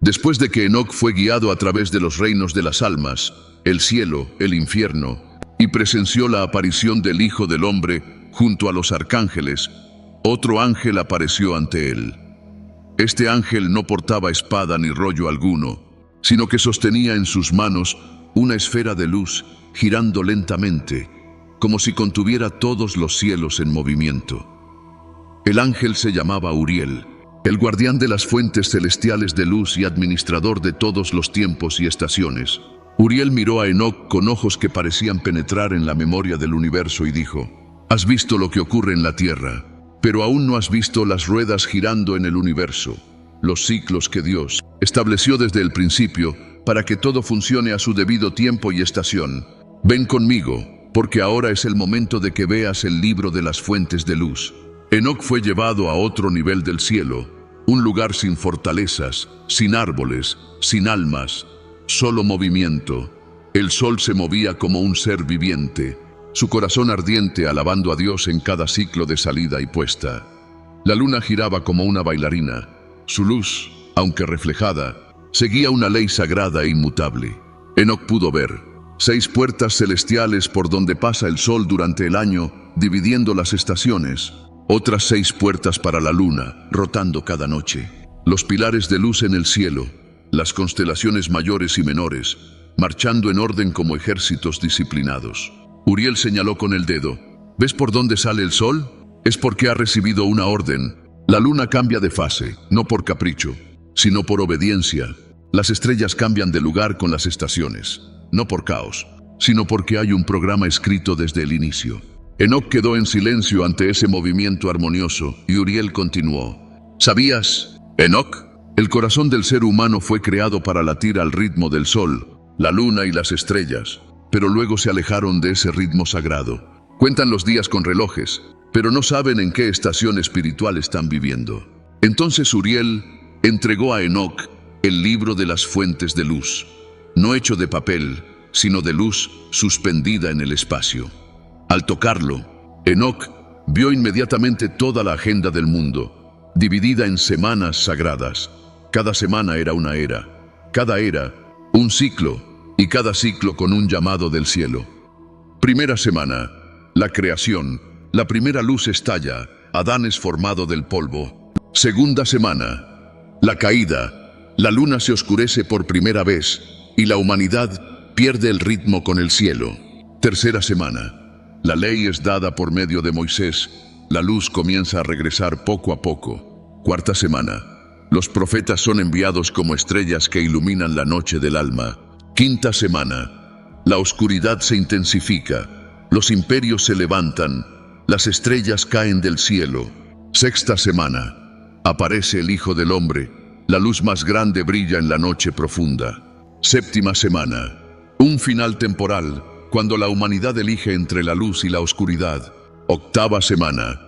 Después de que Enoc fue guiado a través de los reinos de las almas, el cielo, el infierno, y presenció la aparición del Hijo del Hombre junto a los arcángeles, otro ángel apareció ante él. Este ángel no portaba espada ni rollo alguno, sino que sostenía en sus manos una esfera de luz girando lentamente, como si contuviera todos los cielos en movimiento. El ángel se llamaba Uriel, el guardián de las fuentes celestiales de luz y administrador de todos los tiempos y estaciones. Uriel miró a Enoc con ojos que parecían penetrar en la memoria del universo y dijo: «Has visto lo que ocurre en la tierra, pero aún no has visto las ruedas girando en el universo, los ciclos que Dios estableció desde el principio para que todo funcione a su debido tiempo y estación. Ven conmigo, porque ahora es el momento de que veas el libro de las fuentes de luz». Enoc fue llevado a otro nivel del cielo, un lugar sin fortalezas, sin árboles, sin almas, solo movimiento. El sol se movía como un ser viviente, su corazón ardiente alabando a Dios en cada ciclo de salida y puesta. La luna giraba como una bailarina. Su luz, aunque reflejada, seguía una ley sagrada e inmutable. Enoc pudo ver 6 puertas celestiales por donde pasa el sol durante el año, dividiendo las estaciones. Otras 6 puertas para la luna, rotando cada noche. Los pilares de luz en el cielo, las constelaciones mayores y menores, marchando en orden como ejércitos disciplinados. Uriel señaló con el dedo: ¿ves por dónde sale el sol? Es porque ha recibido una orden. La luna cambia de fase, no por capricho, sino por obediencia. Las estrellas cambian de lugar con las estaciones, no por caos, sino porque hay un programa escrito desde el inicio. Enoc quedó en silencio ante ese movimiento armonioso y Uriel continuó: ¿sabías, Enoc? El corazón del ser humano fue creado para latir al ritmo del sol, la luna y las estrellas, pero luego se alejaron de ese ritmo sagrado. Cuentan los días con relojes, pero no saben en qué estación espiritual están viviendo. Entonces Uriel entregó a Enoc el libro de las fuentes de luz, no hecho de papel, sino de luz suspendida en el espacio. Al tocarlo, Enoc vio inmediatamente toda la agenda del mundo, dividida en semanas sagradas. Cada semana era una era, cada era un ciclo, y cada ciclo con un llamado del cielo. Primera semana, la creación. La primera luz estalla, Adán es formado del polvo. Segunda semana, la caída. La luna se oscurece por primera vez, y la humanidad pierde el ritmo con el cielo. Tercera semana, la ley es dada por medio de Moisés. La luz comienza a regresar poco a poco. Cuarta semana, los profetas son enviados como estrellas que iluminan la noche del alma. Quinta semana, la oscuridad se intensifica, los imperios se levantan, las estrellas caen del cielo. Sexta semana, aparece el Hijo del Hombre, la luz más grande brilla en la noche profunda. Séptima semana, un final temporal, cuando la humanidad elige entre la luz y la oscuridad. Octava semana,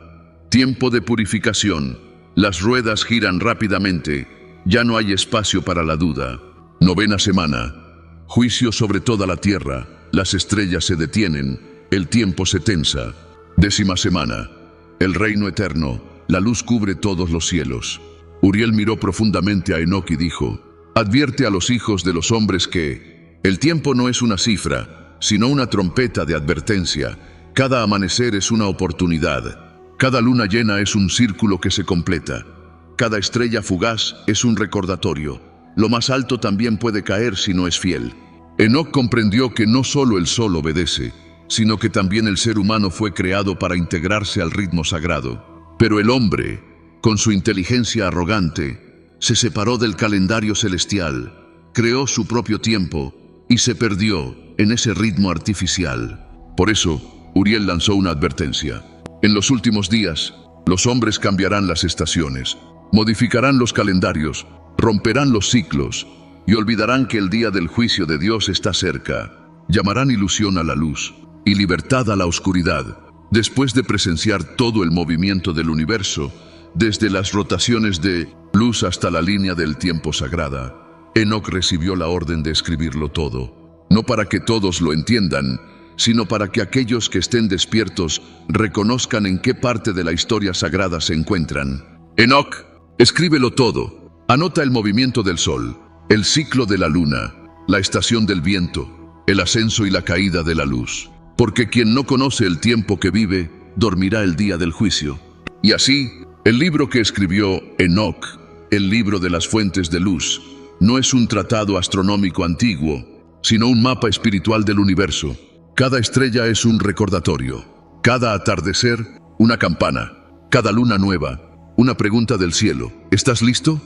tiempo de purificación, las ruedas giran rápidamente, ya no hay espacio para la duda. Novena semana, juicio sobre toda la tierra, las estrellas se detienen, el tiempo se tensa. Décima semana, el reino eterno, la luz cubre todos los cielos. Uriel miró profundamente a Enoc y dijo: advierte a los hijos de los hombres que el tiempo no es una cifra, sino una trompeta de advertencia. Cada amanecer es una oportunidad. Cada luna llena es un círculo que se completa. Cada estrella fugaz es un recordatorio. Lo más alto también puede caer si no es fiel. Enoc comprendió que no solo el sol obedece, sino que también el ser humano fue creado para integrarse al ritmo sagrado. Pero el hombre, con su inteligencia arrogante, se separó del calendario celestial, creó su propio tiempo y se perdió en ese ritmo artificial. Por eso, Uriel lanzó una advertencia. En los últimos días, los hombres cambiarán las estaciones, modificarán los calendarios, romperán los ciclos y olvidarán que el día del juicio de Dios está cerca. Llamarán ilusión a la luz y libertad a la oscuridad. Después de presenciar todo el movimiento del universo, desde las rotaciones de luz hasta la línea del tiempo sagrada, Enoc recibió la orden de escribirlo todo, no para que todos lo entiendan, sino para que aquellos que estén despiertos reconozcan en qué parte de la historia sagrada se encuentran. Enoc, escríbelo todo. Anota el movimiento del sol, el ciclo de la luna, la estación del viento, el ascenso y la caída de la luz. Porque quien no conoce el tiempo que vive, dormirá el día del juicio. Y así, el libro que escribió Enoc, el libro de las fuentes de luz, no es un tratado astronómico antiguo, sino un mapa espiritual del universo. Cada estrella es un recordatorio, cada atardecer, una campana, cada luna nueva, una pregunta del cielo. ¿Estás listo?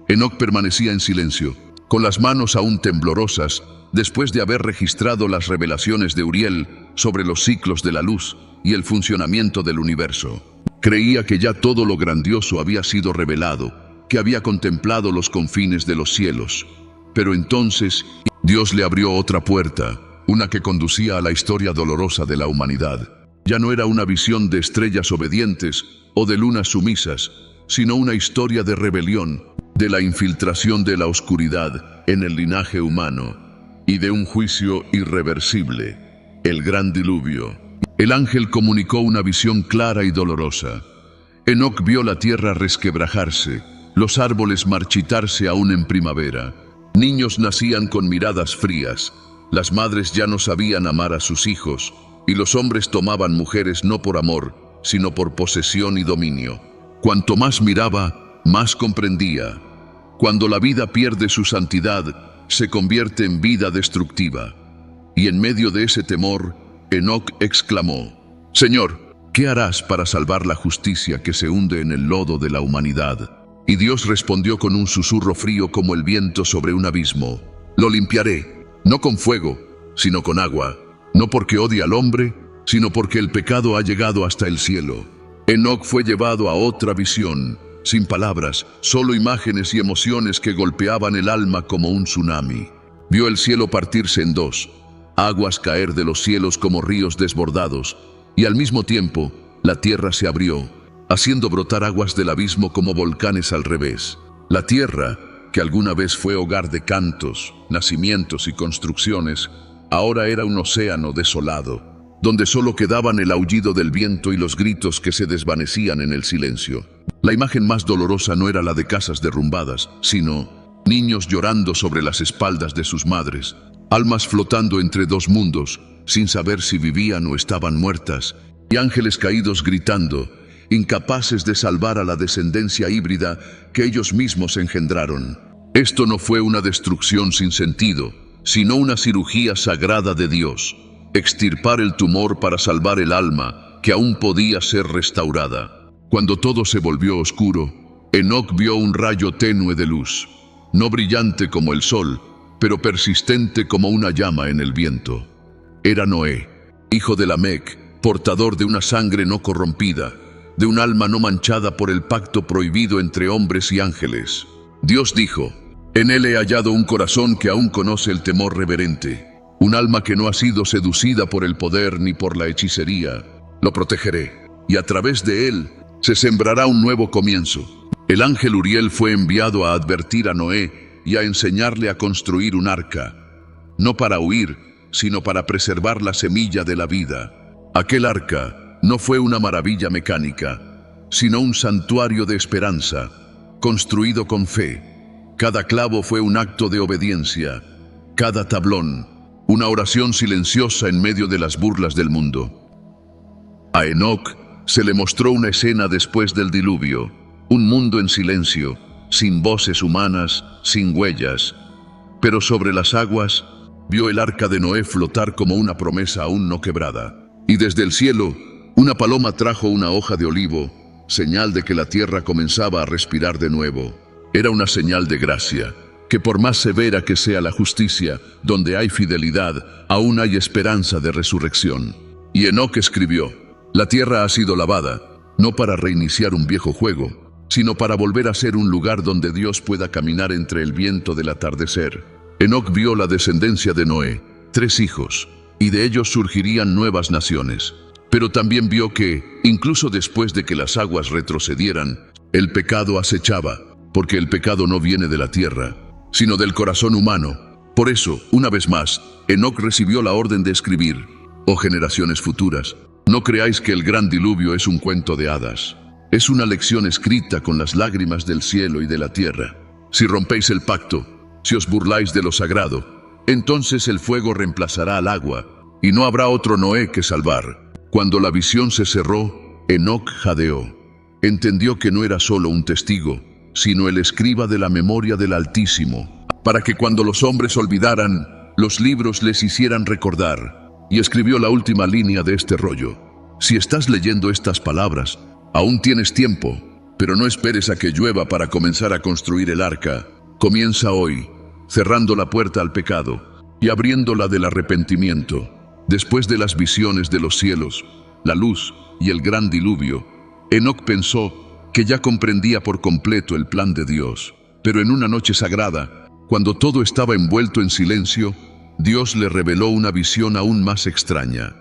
Enoc permanecía en silencio, con las manos aún temblorosas, después de haber registrado las revelaciones de Uriel sobre los ciclos de la luz y el funcionamiento del universo. Creía que ya todo lo grandioso había sido revelado, que había contemplado los confines de los cielos. Pero entonces Dios le abrió otra puerta, una que conducía a la historia dolorosa de la humanidad. Ya no era una visión de estrellas obedientes o de lunas sumisas, sino una historia de rebelión, de la infiltración de la oscuridad en el linaje humano y de un juicio irreversible, el gran diluvio. El ángel comunicó una visión clara y dolorosa. Enoc vio la tierra resquebrajarse, los árboles marchitarse aún en primavera. Niños nacían con miradas frías, las madres ya no sabían amar a sus hijos, y los hombres tomaban mujeres no por amor, sino por posesión y dominio. Cuanto más miraba, más comprendía. Cuando la vida pierde su santidad, se convierte en vida destructiva. Y en medio de ese temor, Enoc exclamó: Señor, ¿qué harás para salvar la justicia que se hunde en el lodo de la humanidad? Y Dios respondió con un susurro frío como el viento sobre un abismo: Lo limpiaré, no con fuego, sino con agua, no porque odie al hombre, sino porque el pecado ha llegado hasta el cielo. Enoc fue llevado a otra visión, sin palabras, solo imágenes y emociones que golpeaban el alma como un tsunami. Vio el cielo partirse en dos, aguas caer de los cielos como ríos desbordados, y al mismo tiempo, la tierra se abrió, haciendo brotar aguas del abismo como volcanes al revés. La tierra, que alguna vez fue hogar de cantos, nacimientos y construcciones, ahora era un océano desolado, donde solo quedaban el aullido del viento y los gritos que se desvanecían en el silencio. La imagen más dolorosa no era la de casas derrumbadas, sino niños llorando sobre las espaldas de sus madres, almas flotando entre dos mundos, sin saber si vivían o estaban muertas, y ángeles caídos gritando, incapaces de salvar a la descendencia híbrida que ellos mismos engendraron. Esto no fue una destrucción sin sentido, sino una cirugía sagrada de Dios. Extirpar el tumor para salvar el alma que aún podía ser restaurada. Cuando todo se volvió oscuro, Enoc vio un rayo tenue de luz, no brillante como el sol, pero persistente como una llama en el viento. Era Noé, hijo de Lamec, portador de una sangre no corrompida, de un alma no manchada por el pacto prohibido entre hombres y ángeles. Dios dijo: En él he hallado un corazón que aún conoce el temor reverente, un alma que no ha sido seducida por el poder ni por la hechicería. Lo protegeré, y a través de él se sembrará un nuevo comienzo. El ángel Uriel fue enviado a advertir a Noé y a enseñarle a construir un arca, no para huir, sino para preservar la semilla de la vida. Aquel arca no fue una maravilla mecánica, sino un santuario de esperanza, construido con fe. Cada clavo fue un acto de obediencia, cada tablón, una oración silenciosa en medio de las burlas del mundo. A Enoc se le mostró una escena después del diluvio, un mundo en silencio, sin voces humanas, sin huellas. Pero sobre las aguas, vio el arca de Noé flotar como una promesa aún no quebrada. Y desde el cielo, una paloma trajo una hoja de olivo, señal de que la tierra comenzaba a respirar de nuevo. Era una señal de gracia, que por más severa que sea la justicia, donde hay fidelidad, aún hay esperanza de resurrección. Y Enoc escribió: La tierra ha sido lavada, no para reiniciar un viejo juego, sino para volver a ser un lugar donde Dios pueda caminar entre el viento del atardecer. Enoc vio la descendencia de Noé, 3 hijos, y de ellos surgirían nuevas naciones. Pero también vio que, incluso después de que las aguas retrocedieran, el pecado acechaba, porque el pecado no viene de la tierra, sino del corazón humano. Por eso, una vez más, Enoc recibió la orden de escribir: Oh generaciones futuras, no creáis que el gran diluvio es un cuento de hadas. Es una lección escrita con las lágrimas del cielo y de la tierra. Si rompéis el pacto, si os burláis de lo sagrado, entonces el fuego reemplazará al agua, y no habrá otro Noé que salvar. Cuando la visión se cerró, Enoc jadeó. Entendió que no era solo un testigo, sino el escriba de la memoria del Altísimo, para que cuando los hombres olvidaran, los libros les hicieran recordar. Y escribió la última línea de este rollo. Si estás leyendo estas palabras, aún tienes tiempo, pero no esperes a que llueva para comenzar a construir el arca. Comienza hoy, cerrando la puerta al pecado y abriéndola del arrepentimiento. Después de las visiones de los cielos, la luz y el gran diluvio, Enoc pensó que ya comprendía por completo el plan de Dios. Pero en una noche sagrada, cuando todo estaba envuelto en silencio, Dios le reveló una visión aún más extraña.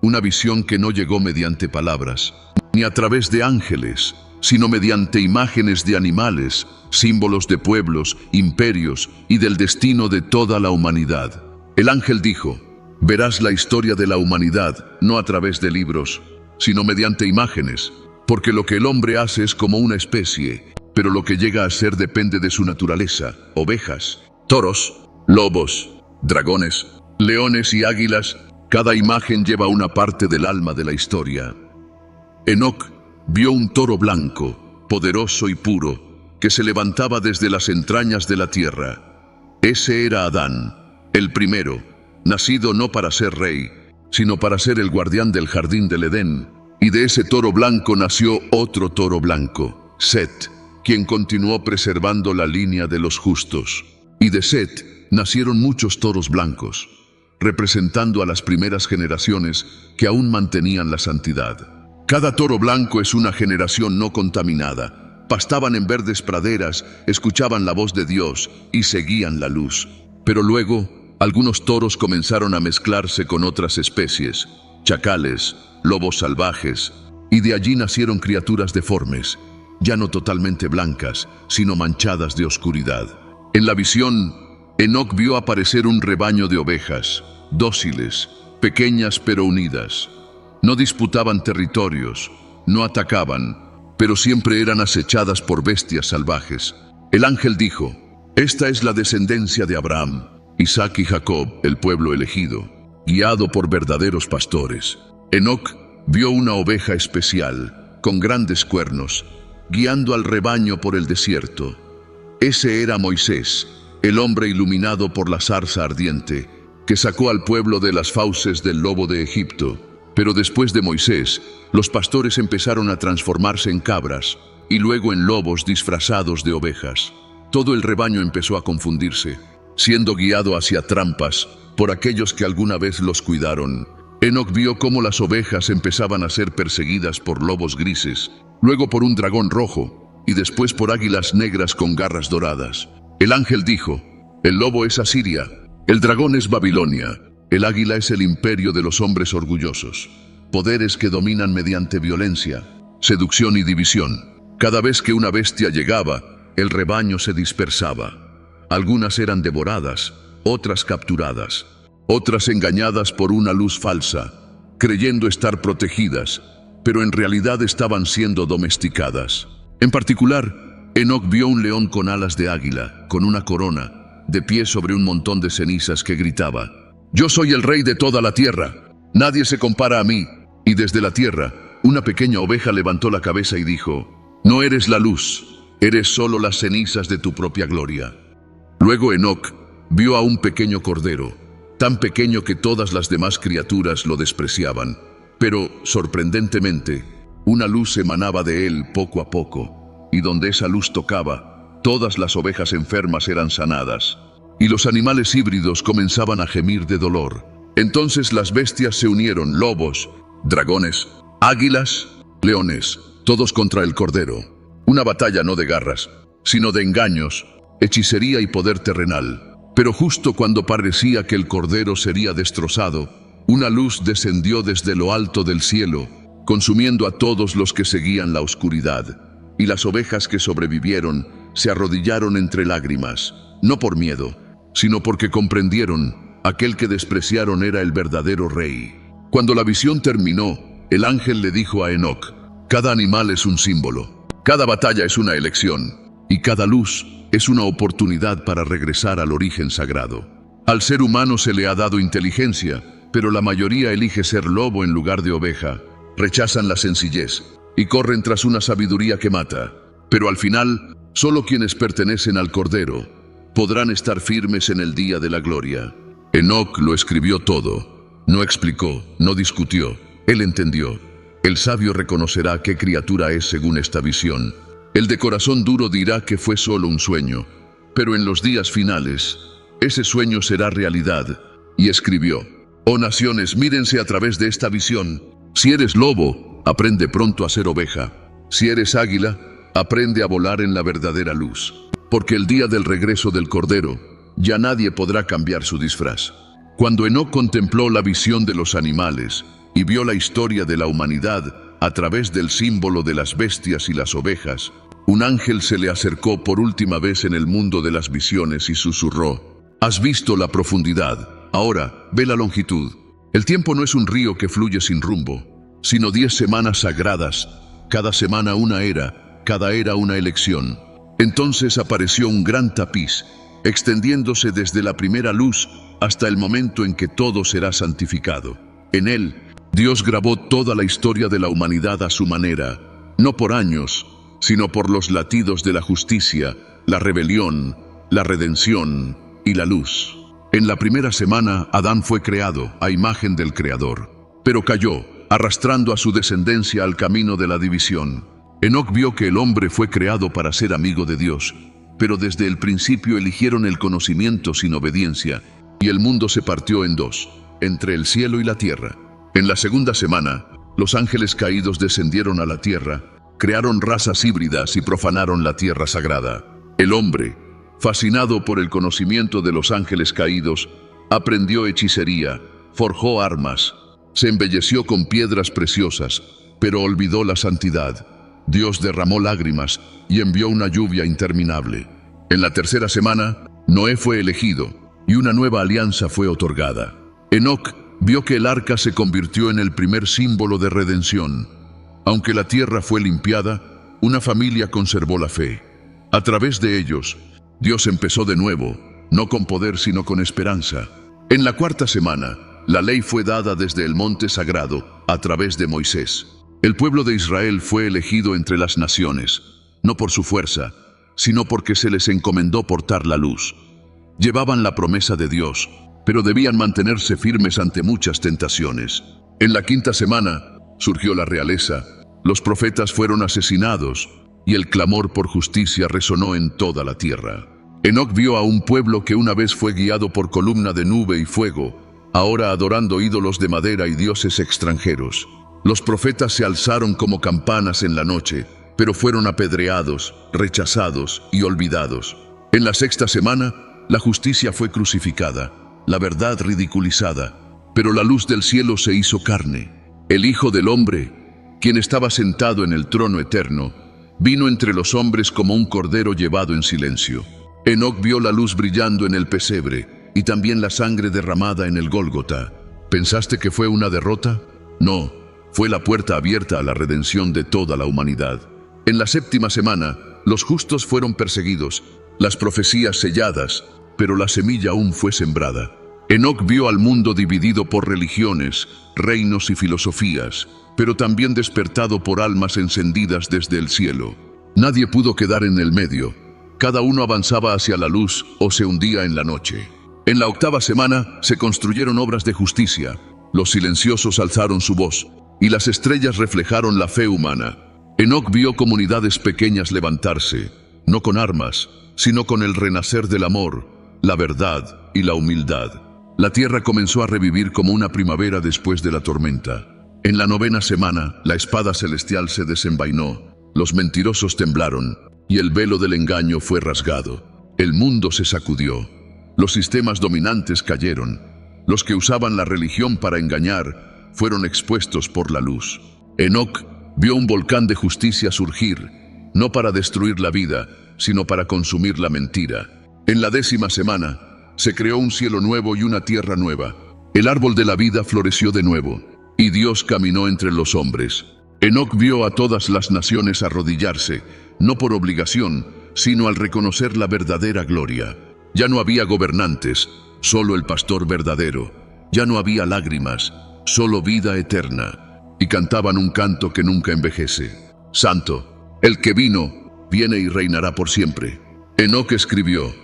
Una visión que no llegó mediante palabras, ni a través de ángeles, sino mediante imágenes de animales, símbolos de pueblos, imperios y del destino de toda la humanidad. El ángel dijo: verás la historia de la humanidad, no a través de libros, sino mediante imágenes, porque lo que el hombre hace es como una especie, pero lo que llega a ser depende de su naturaleza: ovejas, toros, lobos, dragones, leones y águilas. Cada imagen lleva una parte del alma de la historia. Enoc vio un toro blanco, poderoso y puro, que se levantaba desde las entrañas de la tierra. Ese era Adán, el primero, nacido no para ser rey, sino para ser el guardián del jardín del Edén. Y de ese toro blanco nació otro toro blanco, Set, quien continuó preservando la línea de los justos. Y de Set nacieron muchos toros blancos, representando a las primeras generaciones que aún mantenían la santidad. Cada toro blanco es una generación no contaminada. Pastaban en verdes praderas, escuchaban la voz de Dios y seguían la luz. Pero luego, algunos toros comenzaron a mezclarse con otras especies, chacales, lobos salvajes, y de allí nacieron criaturas deformes, ya no totalmente blancas, sino manchadas de oscuridad. En la visión, Enoc vio aparecer un rebaño de ovejas, dóciles, pequeñas pero unidas. No disputaban territorios, no atacaban, pero siempre eran acechadas por bestias salvajes. El ángel dijo: esta es la descendencia de Abraham, Isaac y Jacob, el pueblo elegido, guiado por verdaderos pastores. Enoc vio una oveja especial, con grandes cuernos, guiando al rebaño por el desierto. Ese era Moisés, el hombre iluminado por la zarza ardiente, que sacó al pueblo de las fauces del lobo de Egipto. Pero después de Moisés, los pastores empezaron a transformarse en cabras, y luego en lobos disfrazados de ovejas. Todo el rebaño empezó a confundirse, siendo guiado hacia trampas por aquellos que alguna vez los cuidaron. Enoc vio cómo las ovejas empezaban a ser perseguidas por lobos grises, luego por un dragón rojo, y después por águilas negras con garras doradas. El ángel dijo: el lobo es Asiria, el dragón es Babilonia, el águila es el imperio de los hombres orgullosos, poderes que dominan mediante violencia, seducción y división. Cada vez que una bestia llegaba, el rebaño se dispersaba. Algunas eran devoradas, otras capturadas, otras engañadas por una luz falsa, creyendo estar protegidas, pero en realidad estaban siendo domesticadas. En particular, Enoc vio un león con alas de águila, con una corona, de pie sobre un montón de cenizas, que gritaba: yo soy el rey de toda la tierra, nadie se compara a mí. Y desde la tierra, una pequeña oveja levantó la cabeza y dijo: no eres la luz, eres solo las cenizas de tu propia gloria. Luego Enoc vio a un pequeño cordero, tan pequeño que todas las demás criaturas lo despreciaban. Pero, sorprendentemente, una luz emanaba de él poco a poco, y donde esa luz tocaba, todas las ovejas enfermas eran sanadas, y los animales híbridos comenzaban a gemir de dolor. Entonces las bestias se unieron: lobos, dragones, águilas, leones, todos contra el cordero. Una batalla no de garras, sino de engaños, hechicería y poder terrenal. Pero justo cuando parecía que el cordero sería destrozado, una luz descendió desde lo alto del cielo, consumiendo a todos los que seguían la oscuridad. Y las ovejas que sobrevivieron se arrodillaron entre lágrimas, no por miedo, sino porque comprendieron: aquel que despreciaron era el verdadero rey. Cuando la visión terminó, el ángel le dijo a Enoc: cada animal es un símbolo, cada batalla es una elección, y cada luz es una oportunidad para regresar al origen sagrado. Al ser humano se le ha dado inteligencia, pero la mayoría elige ser lobo en lugar de oveja. Rechazan la sencillez y corren tras una sabiduría que mata. Pero al final, solo quienes pertenecen al Cordero podrán estar firmes en el día de la gloria. Enoc lo escribió todo. No explicó, no discutió. Él entendió. El sabio reconocerá qué criatura es según esta visión. El de corazón duro dirá que fue solo un sueño. Pero en los días finales, ese sueño será realidad. Y escribió: oh naciones, mírense a través de esta visión. Si eres lobo, aprende pronto a ser oveja. Si eres águila, aprende a volar en la verdadera luz. Porque el día del regreso del Cordero, ya nadie podrá cambiar su disfraz. Cuando Enoc contempló la visión de los animales y vio la historia de la humanidad a través del símbolo de las bestias y las ovejas, un ángel se le acercó por última vez en el mundo de las visiones y susurró: has visto la profundidad, ahora ve la longitud. El tiempo no es un río que fluye sin rumbo, sino 10 semanas sagradas, cada semana una era, cada era una elección. Entonces apareció un gran tapiz, extendiéndose desde la primera luz hasta el momento en que todo será santificado. En él, Dios grabó toda la historia de la humanidad a su manera, no por años, sino por los latidos de la justicia, la rebelión, la redención y la luz. En la primera semana, Adán fue creado a imagen del Creador, pero cayó, arrastrando a su descendencia al camino de la división. Enoc vio que el hombre fue creado para ser amigo de Dios, pero desde el principio eligieron el conocimiento sin obediencia, y el mundo se partió en dos, entre el cielo y la tierra. En la segunda semana, los ángeles caídos descendieron a la tierra, crearon razas híbridas y profanaron la tierra sagrada. El hombre, fascinado por el conocimiento de los ángeles caídos, aprendió hechicería, forjó armas, se embelleció con piedras preciosas, pero olvidó la santidad. Dios derramó lágrimas y envió una lluvia interminable. En la tercera semana, Noé fue elegido y una nueva alianza fue otorgada. Enoc vio que el arca se convirtió en el primer símbolo de redención. Aunque la tierra fue limpiada, una familia conservó la fe. A través de ellos, Dios empezó de nuevo, no con poder sino con esperanza. En la cuarta semana, la ley fue dada desde el monte sagrado a través de Moisés. El pueblo de Israel fue elegido entre las naciones, no por su fuerza, sino porque se les encomendó portar la luz. Llevaban la promesa de Dios, pero debían mantenerse firmes ante muchas tentaciones. En la quinta semana surgió la realeza, los profetas fueron asesinados y el clamor por justicia resonó en toda la tierra. Enoc vio a un pueblo que una vez fue guiado por columna de nube y fuego, ahora adorando ídolos de madera y dioses extranjeros. Los profetas se alzaron como campanas en la noche, pero fueron apedreados, rechazados y olvidados. En la sexta semana, la justicia fue crucificada, la verdad ridiculizada, pero la luz del cielo se hizo carne. El Hijo del Hombre, quien estaba sentado en el trono eterno, vino entre los hombres como un cordero llevado en silencio. Enoc vio la luz brillando en el pesebre y también la sangre derramada en el Gólgota. ¿Pensaste que fue una derrota? No, fue la puerta abierta a la redención de toda la humanidad. En la séptima semana, los justos fueron perseguidos, las profecías selladas, pero la semilla aún fue sembrada. Enoc vio al mundo dividido por religiones, reinos y filosofías, pero también despertado por almas encendidas desde el cielo. Nadie pudo quedar en el medio. Cada uno avanzaba hacia la luz o se hundía en la noche. En la octava semana se construyeron obras de justicia. Los silenciosos alzaron su voz y las estrellas reflejaron la fe humana. Enoc vio comunidades pequeñas levantarse, no con armas, sino con el renacer del amor, la verdad y la humildad. La tierra comenzó a revivir como una primavera después de la tormenta. En la novena semana, la espada celestial se desenvainó, los mentirosos temblaron y el velo del engaño fue rasgado. El mundo se sacudió. Los sistemas dominantes cayeron. Los que usaban la religión para engañar fueron expuestos por la luz. Enoc vio un volcán de justicia surgir, no para destruir la vida, sino para consumir la mentira. En la décima semana, se creó un cielo nuevo y una tierra nueva. El árbol de la vida floreció de nuevo, y Dios caminó entre los hombres. Enoc vio a todas las naciones arrodillarse, no por obligación, sino al reconocer la verdadera gloria. Ya no había gobernantes, solo el pastor verdadero. Ya no había lágrimas, solo vida eterna. Y cantaban un canto que nunca envejece. Santo, el que vino, viene y reinará por siempre. Enoc escribió,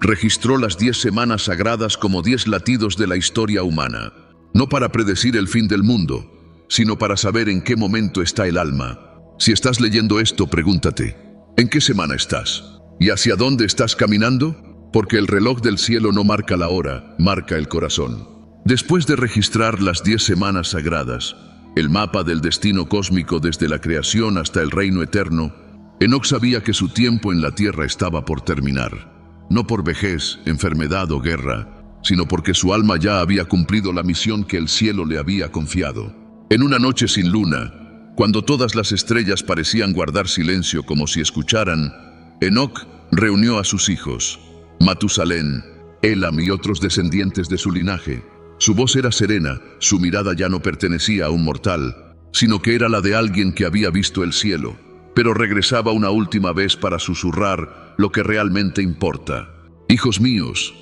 registró las 10 semanas sagradas como 10 latidos de la historia humana, no para predecir el fin del mundo, sino para saber en qué momento está el alma. Si estás leyendo esto, pregúntate, ¿en qué semana estás? ¿Y hacia dónde estás caminando? Porque el reloj del cielo no marca la hora, marca el corazón. Después de registrar las 10 semanas sagradas, el mapa del destino cósmico desde la creación hasta el reino eterno, Enoc sabía que su tiempo en la tierra estaba por terminar. No por vejez, enfermedad o guerra, sino porque su alma ya había cumplido la misión que el cielo le había confiado. En una noche sin luna, cuando todas las estrellas parecían guardar silencio como si escucharan, Enoc reunió a sus hijos, Matusalén, Elam y otros descendientes de su linaje. Su voz era serena, su mirada ya no pertenecía a un mortal, sino que era la de alguien que había visto el cielo, pero regresaba una última vez para susurrar lo que realmente importa. Hijos míos,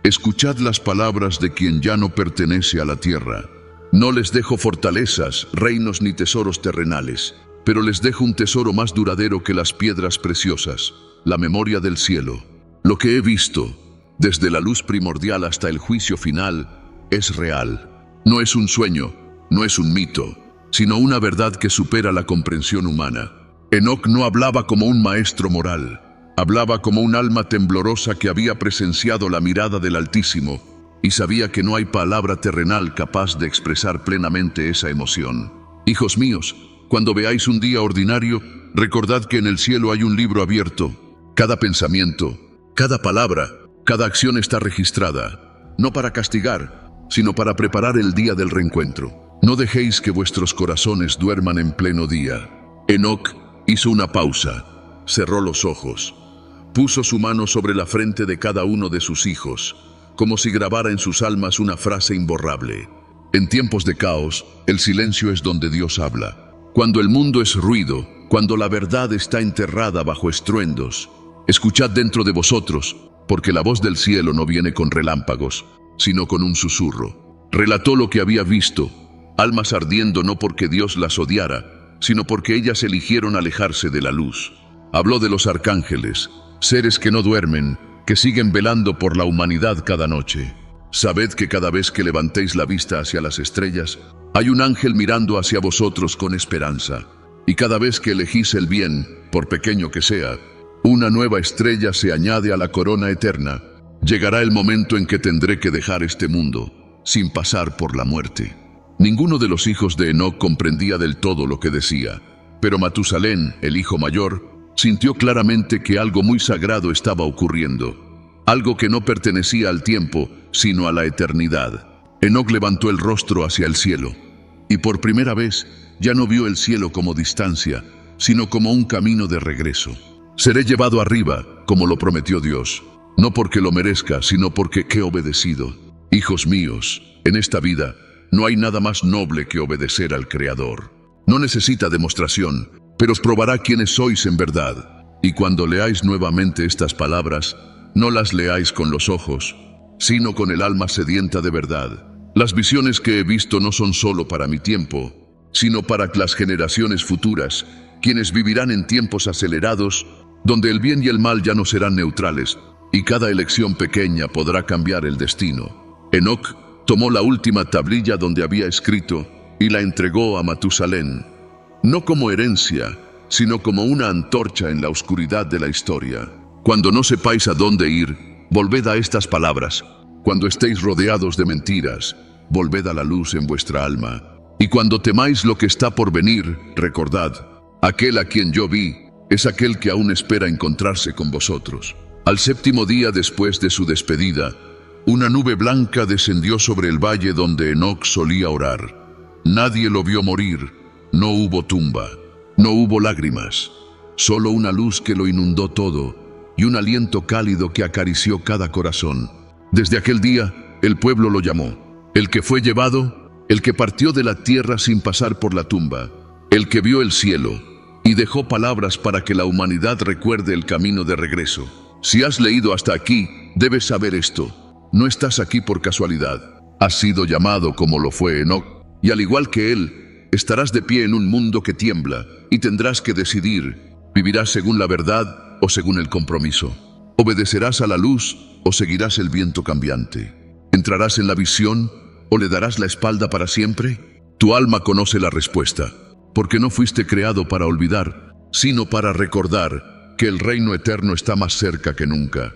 escuchad las palabras de quien ya no pertenece a la tierra. No les dejo fortalezas, reinos ni tesoros terrenales, pero les dejo un tesoro más duradero que las piedras preciosas, la memoria del cielo. Lo que he visto, desde la luz primordial hasta el juicio final, es real. No es un sueño, no es un mito, sino una verdad que supera la comprensión humana. Enoc no hablaba como un maestro moral, hablaba como un alma temblorosa que había presenciado la mirada del Altísimo y sabía que no hay palabra terrenal capaz de expresar plenamente esa emoción. Hijos míos, cuando veáis un día ordinario, recordad que en el cielo hay un libro abierto. Cada pensamiento, cada palabra, cada acción está registrada, no para castigar, sino para preparar el día del reencuentro. No dejéis que vuestros corazones duerman en pleno día. Enoc hizo una pausa, cerró los ojos, puso su mano sobre la frente de cada uno de sus hijos, como si grabara en sus almas una frase imborrable. En tiempos de caos, el silencio es donde Dios habla. Cuando el mundo es ruido, cuando la verdad está enterrada bajo estruendos, escuchad dentro de vosotros, porque la voz del cielo no viene con relámpagos, sino con un susurro. Relató lo que había visto, almas ardiendo no porque Dios las odiara, sino porque ellas eligieron alejarse de la luz. Habló de los arcángeles, seres que no duermen, que siguen velando por la humanidad cada noche. Sabed que cada vez que levantéis la vista hacia las estrellas, hay un ángel mirando hacia vosotros con esperanza. Y cada vez que elegís el bien, por pequeño que sea, una nueva estrella se añade a la corona eterna. Llegará el momento en que tendré que dejar este mundo, sin pasar por la muerte. Ninguno de los hijos de Enoc comprendía del todo lo que decía, pero Matusalén, el hijo mayor, sintió claramente que algo muy sagrado estaba ocurriendo, algo que no pertenecía al tiempo, sino a la eternidad. Enoc levantó el rostro hacia el cielo, y por primera vez ya no vio el cielo como distancia, sino como un camino de regreso. Seré llevado arriba, como lo prometió Dios, no porque lo merezca, sino porque he obedecido. Hijos míos, en esta vida, no hay nada más noble que obedecer al Creador. No necesita demostración, pero os probará quiénes sois en verdad. Y cuando leáis nuevamente estas palabras, no las leáis con los ojos, sino con el alma sedienta de verdad. Las visiones que he visto no son solo para mi tiempo, sino para las generaciones futuras, quienes vivirán en tiempos acelerados, donde el bien y el mal ya no serán neutrales, y cada elección pequeña podrá cambiar el destino. Enoc tomó la última tablilla donde había escrito y la entregó a Matusalén, no como herencia, sino como una antorcha en la oscuridad de la historia. Cuando no sepáis a dónde ir, volved a estas palabras. Cuando estéis rodeados de mentiras, volved a la luz en vuestra alma. Y cuando temáis lo que está por venir, recordad, aquel a quien yo vi es aquel que aún espera encontrarse con vosotros. Al séptimo día después de su despedida, una nube blanca descendió sobre el valle donde Enoc solía orar. Nadie lo vio morir, no hubo tumba, no hubo lágrimas, solo una luz que lo inundó todo y un aliento cálido que acarició cada corazón. Desde aquel día, el pueblo lo llamó, el que fue llevado, el que partió de la tierra sin pasar por la tumba, el que vio el cielo, y dejó palabras para que la humanidad recuerde el camino de regreso. Si has leído hasta aquí, debes saber esto. No estás aquí por casualidad. Has sido llamado como lo fue Enoc, y al igual que él, estarás de pie en un mundo que tiembla, y tendrás que decidir, ¿vivirás según la verdad o según el compromiso? ¿Obedecerás a la luz o seguirás el viento cambiante? ¿Entrarás en la visión o le darás la espalda para siempre? Tu alma conoce la respuesta, porque no fuiste creado para olvidar, sino para recordar que el reino eterno está más cerca que nunca.